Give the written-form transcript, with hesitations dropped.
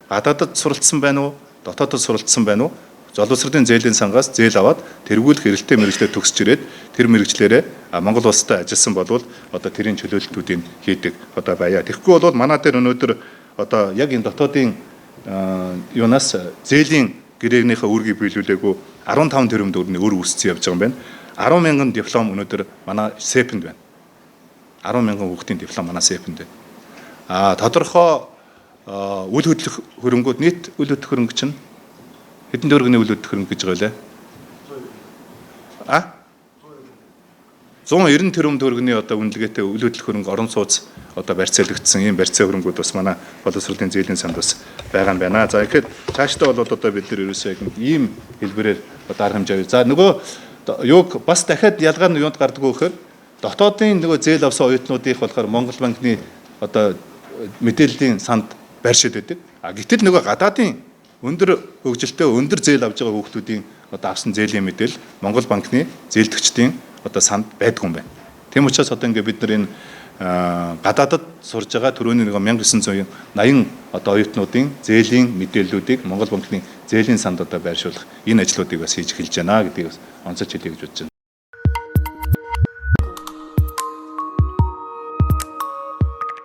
гадаадд суралцсан байна уу? Дотоодод суралцсан байна уу? Боловсролын зээлийн сангаас зээл аваад тэргүүлэх эрэлттэй мэргэжлээ төгсөж ирээд тэр мэргэжлээрээ Монгол улстай ажилласан болвол одоо тэрийн чөлөөлтүүдийг хийдэг одоо байя. Тэгэхгүй бол манай дээр өнөөдөр одоо яг энэ дотоодын юунаас зээлийн гэрээнийхээ үүргийг биелүүлээгүй 15 тэрбум төгрөгийн өр үүсцэн явж байгаа юм байна. 10 мянган диплом өнөөдөр манай СЭП-нд байна. 10 мянган хүүхдийн диплом манай СЭП-нд байна. Тодорхой үл хөдлөх хөрөнгүүд нийт үл хөдлөх хөрөнгө чинь хэдэн төгрөгийн үл хөдлөх хөрөнгө гэж байгаа лээ? 190 тэрбум төгрөгийн одоо үнэлгээтэй үл хөдлөх хөрөнгө орон сууц одоо барьцаалагдсан ийм барьцаа хөрөнгүүд бас манай боловсролын зээлийн санд бас байгаа юм байна. За ихэд цаашдаа бол одоо бид нар ерөөсөө ийм хэлбэрээр одоо арга хэмжээ. За нөгөө юуг бас дахиад ялгаа нь юунд гардггүй гэхээр дотоодын нөгөө зээл авсан оюутнуудыг болохоор Монгол банкны одоо мэдээллийн санд байршиж байдаг. Гэтэл нөгөө гадаадын өндөр хөгжилтэй өндөр зээл авж байгаа хүүхдүүдийн одоо авсан зээлийн мэдээлэл Монгол банкны зээлдэгчдийн одоо санд байдгүй юм байна. Тийм учраас одоо ингээд бид нар энэ гадаадд сурж байгаа түрүүний 1980 одоо оюутнуудын зээлийн мэдээллүүдийг Монгол банкны зээлийн санд одоо байршуулах энэ ажлуудыг бас хийж эхэлж байна гэдгийг бас онцолж хэлье гэж бодож байна.